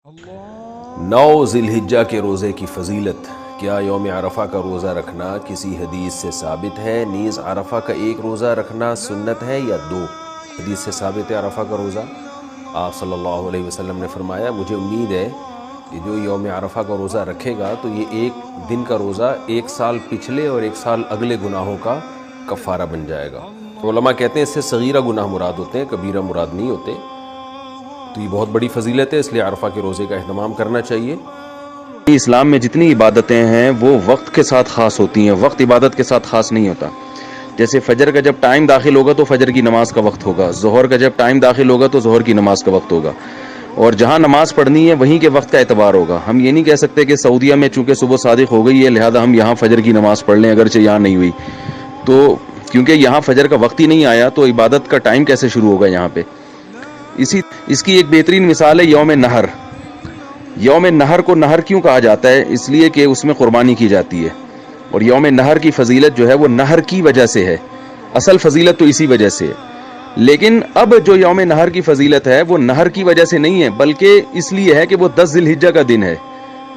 9 ذی‌الحجہ کے روزے کی فضیلت۔ کیا یوم عرفہ کا روزہ رکھنا کسی حدیث سے ثابت ہے؟ نیز عرفہ کا ایک روزہ رکھنا سنت ہے یا 2؟ حدیث سے ثابت ہے عرفہ کا روزہ۔ آپ صلی اللہ علیہ وسلم نے فرمایا مجھے امید ہے کہ جو یوم عرفہ کا روزہ رکھے گا تو یہ ایک دن کا روزہ 1 سال پچھلے اور 1 سال اگلے گناہوں کا کفارہ بن جائے گا۔ علماء کہتے ہیں اس سے صغیرہ گناہ مراد ہوتے ہیں، کبیرہ مراد نہیں ہوتے۔ تو یہ بہت بڑی فضیلت ہے، اس لیے عرفہ کے روزے کا اہتمام کرنا چاہیے۔ اسلام میں جتنی عبادتیں ہیں وہ وقت کے ساتھ خاص ہوتی ہیں، وقت عبادت کے ساتھ خاص نہیں ہوتا۔ جیسے فجر کا جب ٹائم داخل ہوگا تو فجر کی نماز کا وقت ہوگا، ظہر کا جب ٹائم داخل ہوگا تو ظہر کی نماز کا وقت ہوگا، اور جہاں نماز پڑھنی ہے وہیں کے وقت کا اعتبار ہوگا۔ ہم یہ نہیں کہہ سکتے کہ سعودیہ میں چونکہ صبح صادق ہو گئی ہے لہذا ہم یہاں فجر کی نماز پڑھ لیں اگرچہ یہاں نہیں ہوئی، تو کیونکہ یہاں فجر کا وقت ہی نہیں آیا تو عبادت کا ٹائم کیسے شروع ہوگا یہاں پہ۔ اس کی ایک بہترین مثال ہے یوم نہر۔ یوم نہر کو نہر کیوں کہا جاتا ہے؟ اس لیے کہ اس میں قربانی کی جاتی ہے، اور یوم نہر کی فضیلت جو ہے وہ نہر کی وجہ سے ہے، اصل فضیلت تو اسی وجہ سے ہے۔ لیکن اب جو یوم نہر کی فضیلت ہے وہ نہر کی وجہ سے نہیں ہے، بلکہ اس لیے ہے کہ وہ 10 ذی الحجہ کا دن ہے۔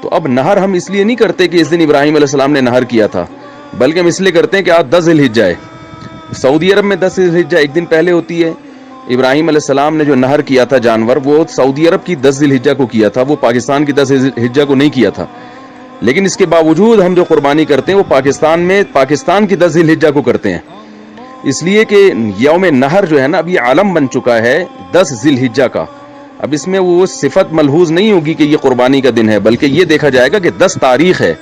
تو اب نہر ہم اس لیے نہیں کرتے کہ اس دن ابراہیم علیہ السلام نے نہر کیا تھا، بلکہ ہم اس لیے کرتے ہیں کہ آج 10 ذی الحجہ ہے۔ سعودی عرب میں 10 ذی الحجہ ایک دن پہلے ہوتی ہے۔ ابراہیم علیہ السلام نے جو نہر کیا تھا جانور، وہ سعودی عرب کی 10 ذی الحجہ کو کیا تھا، وہ پاکستان کی 10 ذی الحجہ کو نہیں کیا تھا۔ لیکن اس کے باوجود ہم جو قربانی کرتے ہیں وہ پاکستان کی 10 ذی الحجہ کو کرتے ہیں، اس لیے کہ یوم نہر جو ہے نا اب یہ عالم بن چکا ہے 10 ذی الحجہ کا۔ اب اس میں وہ صفت ملحوظ نہیں ہوگی کہ یہ قربانی کا دن ہے، بلکہ یہ دیکھا جائے گا کہ 10 تاریخ ہے۔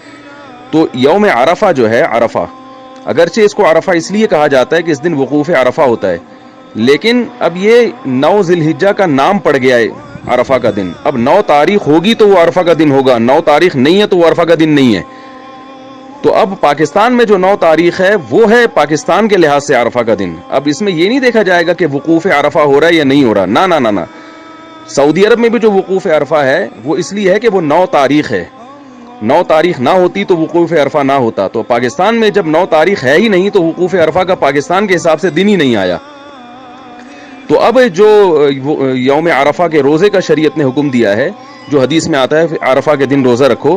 تو یوم عرفہ جو ہے، عرفہ اگرچہ اس کو عرفہ اس لیے کہا جاتا ہے کہ اس دن وقوف عرفہ ہوتا ہے، لیکن اب یہ 9 ذی الحجہ کا نام پڑ گیا ہے عرفہ کا دن۔ اب 9 تاریخ ہوگی تو وہ عرفہ کا دن ہوگا، 9 تاریخ نہیں ہے تو وہ عرفہ کا دن نہیں ہے۔ تو اب پاکستان میں جو 9 تاریخ ہے وہ ہے پاکستان کے لحاظ سے عرفہ کا دن۔ اب اس میں یہ نہیں دیکھا جائے گا کہ وقوف عرفہ ہو رہا ہے یا نہیں ہو رہا، نہ نہ نہ نہ۔ سعودی عرب میں بھی جو وقوف عرفہ ہے وہ اس لیے ہے کہ وہ 9 تاریخ ہے، 9 تاریخ نہ ہوتی تو وقوف عرفہ نہ ہوتا۔ تو پاکستان میں جب 9 تاریخ ہے ہی نہیں تو وقوف عرفہ کا پاکستان کے حساب سے دن ہی نہیں آیا۔ تو اب جو یوم عرفہ کے روزے کا شریعت نے حکم دیا ہے، جو حدیث میں آتا ہے عرفہ کے دن روزہ رکھو،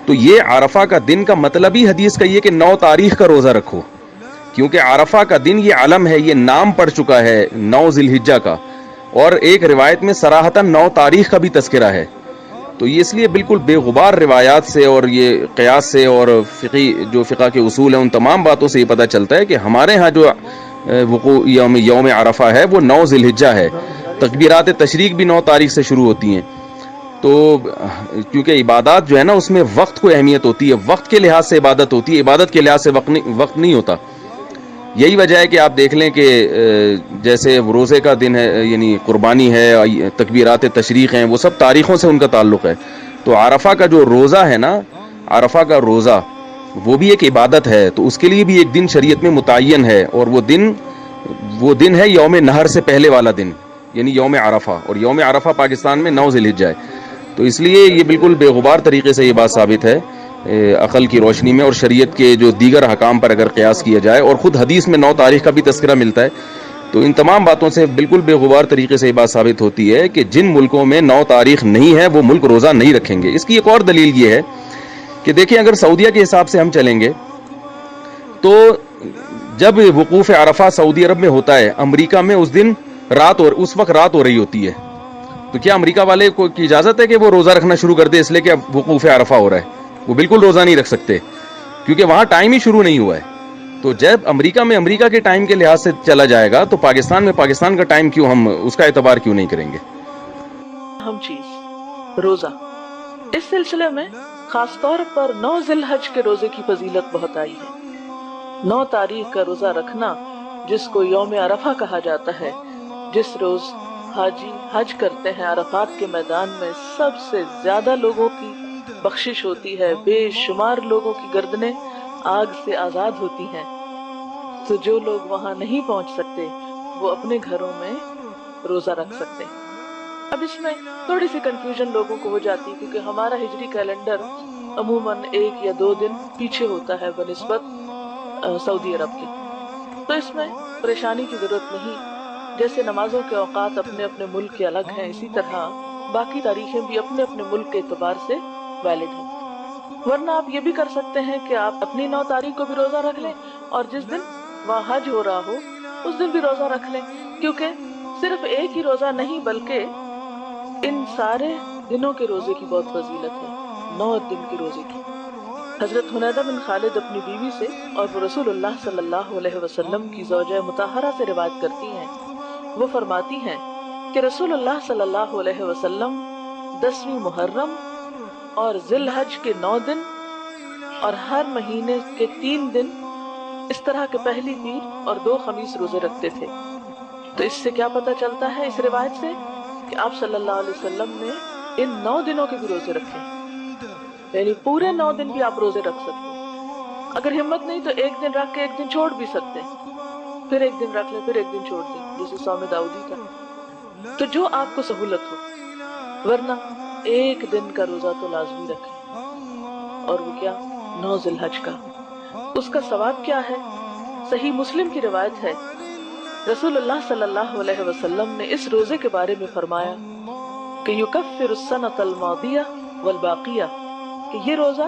تو یہ عرفہ کا دن کا مطلب ہی حدیث کا یہ کہ 9 تاریخ کا روزہ رکھو، کیونکہ عرفہ کا دن یہ علم ہے، یہ نام پڑ چکا ہے 9 ذی الحجہ کا، اور ایک روایت میں صراحتاً 9 تاریخ کا بھی تذکرہ ہے۔ تو یہ اس لیے بالکل بے غبار روایات سے اور یہ قیاس سے اور فقہ کے اصول ہیں ان تمام باتوں سے یہ پتہ چلتا ہے کہ ہمارے ہاں جو یوم عرفہ ہے وہ 9 ذی الحجہ ہے۔ تکبیرات تشریق بھی 9 تاریخ سے شروع ہوتی ہیں۔ تو کیونکہ عبادات جو ہے نا اس میں وقت کو اہمیت ہوتی ہے، وقت کے لحاظ سے عبادت ہوتی ہے، عبادت کے لحاظ سے وقت نہیں ہوتا۔ یہی وجہ ہے کہ آپ دیکھ لیں کہ جیسے روزے کا دن ہے، یعنی قربانی ہے، تکبیرات تشریق ہیں، وہ سب تاریخوں سے ان کا تعلق ہے۔ تو عرفہ کا جو روزہ ہے نا، عرفہ کا روزہ وہ بھی ایک عبادت ہے، تو اس کے لیے بھی ایک دن شریعت میں متعین ہے، اور وہ دن ہے یوم نہر سے پہلے والا دن، یعنی یوم عرفہ، اور یوم عرفہ پاکستان میں 9 ذی الحجہ ہے۔ تو اس لیے یہ بالکل بے غبار طریقے سے یہ بات ثابت ہے عقل کی روشنی میں اور شریعت کے جو دیگر حکام پر اگر قیاس کیا جائے، اور خود حدیث میں 9 تاریخ کا بھی تذکرہ ملتا ہے، تو ان تمام باتوں سے بالکل بے غبار طریقے سے یہ بات ثابت ہوتی ہے کہ جن ملکوں میں 9 تاریخ نہیں ہے وہ ملک روزہ نہیں رکھیں گے۔ اس کی ایک اور دلیل یہ ہے کہ دیکھیں اگر سعودیہ کے حساب سے ہم چلیں گے تو جب وقوف عرفہ سعودی عرب میں ہوتا ہے، امریکہ میں اس وقت رات ہو رہی ہوتی ہے، تو کیا امریکہ والے کو کی اجازت ہے کہ وہ روزہ رکھنا شروع کر دے اس لیے کہ اب وقوف عرفہ ہو رہا ہے؟ وہ بالکل روزہ نہیں رکھ سکتے، کیونکہ وہاں ٹائم ہی شروع نہیں ہوا ہے۔ تو جب امریکہ میں امریکہ کے ٹائم کے لحاظ سے چلا جائے گا تو پاکستان میں پاکستان کا ٹائم کیوں ہم اس کا اعتبار کیوں نہیں کریں گے؟ اہم چیز روزہ، اس سلسلے میں خاص طور پر 9 ذی الحجہ کے روزے کی فضیلت بہت آئی ہے۔ 9 تاریخ کا روزہ رکھنا، جس کو یوم عرفہ کہا جاتا ہے، جس روز حاجی حج کرتے ہیں، عرفات کے میدان میں سب سے زیادہ لوگوں کی بخشش ہوتی ہے، بے شمار لوگوں کی گردنیں آگ سے آزاد ہوتی ہیں۔ تو جو لوگ وہاں نہیں پہنچ سکتے وہ اپنے گھروں میں روزہ رکھ سکتے ہیں۔ اب اس میں تھوڑی سی کنفیوژن لوگوں کو ہو جاتی ہے، کیونکہ ہمارا ہجری کیلنڈر عموماً 1 یا 2 دن پیچھے ہوتا ہے بنسبت سعودی عرب کے، تو اس میں پریشانی کی ضرورت نہیں۔ جیسے نمازوں کے اوقات اپنے اپنے ملک کے الگ ہیں، اسی طرح باقی تاریخیں بھی اپنے اپنے ملک کے اعتبار سے ویلڈ ہیں. ورنہ آپ یہ بھی کر سکتے ہیں کہ آپ اپنی 9 تاریخ کو بھی روزہ رکھ لیں اور جس دن وہاں حج ہو رہا ہو اس دن بھی روزہ رکھ لیں، کیونکہ صرف ایک ہی روزہ نہیں بلکہ ان سارے دنوں کے روزے کی بہت فضیلت ہے، 9 دن کے روزے کی. حضرت حنیدہ بن خالد اپنی بیوی سے اور وہ رسول اللہ صلی اللہ علیہ وسلم کی زوجہ مطہرہ سے روایت کرتی ہیں. وہ فرماتی ہیں کہ رسول اللہ صلی اللہ علیہ وسلم 10ویں محرم اور ذی الحج کے 9 دن اور ہر مہینے کے 3 دن اس طرح کے پہلی پیر اور 2 خمیس روزے رکھتے تھے. تو اس سے کیا پتہ چلتا ہے اس روایت سے کہ آپ صلی اللہ علیہ وسلم نے ان 9 دنوں کے بھی روزے رکھے، یعنی پورے 9 دن بھی آپ روزے رکھ سکتے ہیں. اگر ہمت نہیں تو ایک دن رکھ کے ایک دن چھوڑ بھی سکتے ہیں، پھر ایک دن رکھ لیں پھر ایک دن چھوڑ دیں، جیسے صوم داؤدی کا. تو جو آپ کو سہولت ہو، ورنہ ایک دن کا روزہ تو لازمی رکھیں، اور وہ کیا 9 ذی الحج کا. اس کا ثواب کیا ہے؟ صحیح مسلم کی روایت ہے رسول اللہ صلی اللہ علیہ وسلم نے اس روزے کے بارے میں فرمایا کہ یکفر السنۃ الماضیہ والباقیہ، کہ یہ روزہ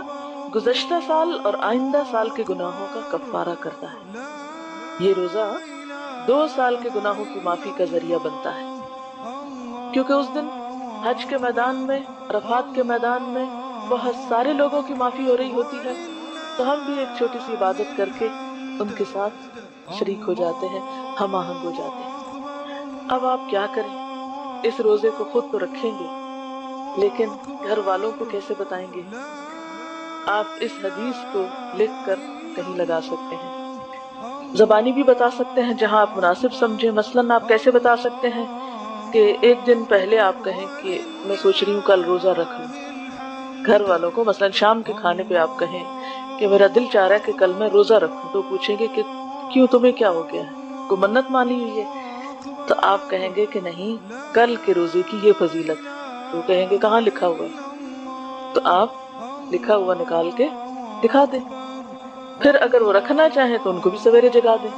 گزشتہ سال اور آئندہ سال کے گناہوں کا کفارہ کرتا ہے. یہ روزہ 2 سال کے گناہوں کی معافی کا ذریعہ بنتا ہے، کیونکہ اس دن حج کے میدان میں، عرفات کے میدان میں بہت سارے لوگوں کی معافی ہو رہی ہوتی ہے، تو ہم بھی ایک چھوٹی سی عبادت کر کے ان کے ساتھ شریک ہو جاتے ہیں، ہم آہنگ ہو جاتے ہیں. اب آپ کیا کریں؟ اس روزے کو خود تو رکھیں گے لیکن گھر والوں کو کیسے بتائیں گے؟ آپ اس حدیث کو لکھ کر کہیں لگا سکتے ہیں، زبانی بھی بتا سکتے ہیں جہاں آپ مناسب سمجھیں. مثلاً آپ کیسے بتا سکتے ہیں کہ ایک دن پہلے آپ کہیں کہ میں سوچ رہی ہوں کل روزہ رکھ لوں. گھر والوں کو مثلاً شام کے کھانے پہ آپ کہیں کہ میرا دل چاہ رہا ہے کہ کل میں روزہ رکھوں، تو پوچھیں گے کہ کیوں، تمہیں کیا ہو گیا ہے، کوئی منت مانی ہوئی ہے؟ تو آپ کہیں گے کہ نہیں، کل کے روزے کی یہ فضیلت ہے. تو کہیں گے کہاں لکھا ہوا ہے؟ تو آپ لکھا ہوا نکال کے دکھا دیں. پھر اگر وہ رکھنا چاہیں تو ان کو بھی سویرے جگا دیں،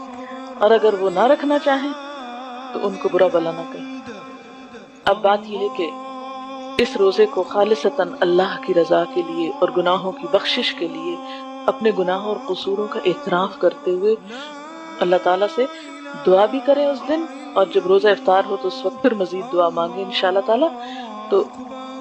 اور اگر وہ نہ رکھنا چاہیں تو ان کو برا بلا نہ کہیں. اب بات یہ ہے کہ اس روزے کو خالصتاً اللہ کی رضا کے لیے اور گناہوں کی بخشش کے لیے اپنے گناہوں اور قصوروں کا اعتراف کرتے ہوئے اللہ تعالیٰ سے دعا بھی کریں اس دن، اور جب روزہ افطار ہو تو اس وقت پھر مزید دعا مانگیں انشاءاللہ تعالیٰ. تو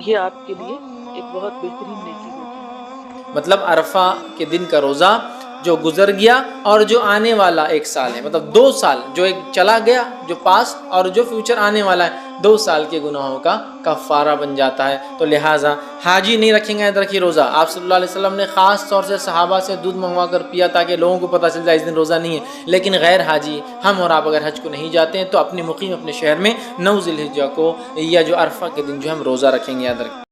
یہ آپ کے لیے ایک بہت بہترین نیکی ہوگی. مطلب عرفہ کے دن کا روزہ جو گزر گیا اور جو آنے والا 1 سال ہے، مطلب 2 سال، جو ایک چلا گیا جو پاس اور جو فیوچر آنے والا ہے، 2 سال کے گناہوں کا کفارہ بن جاتا ہے. تو لہٰذا حاجی نہیں رکھیں گے ادھر کی روزہ. آپ صلی اللہ علیہ وسلم نے خاص طور سے صحابہ سے دودھ منگوا کر پیا تاکہ لوگوں کو پتہ چل جائے اس دن روزہ نہیں ہے. لیکن غیر حاجی ہم اور آپ اگر حج کو نہیں جاتے ہیں تو اپنے مقیم اپنے شہر میں 9 ذی الحجہ کو یا جو عرفہ کے دن جو ہم روزہ رکھیں گے ادھر.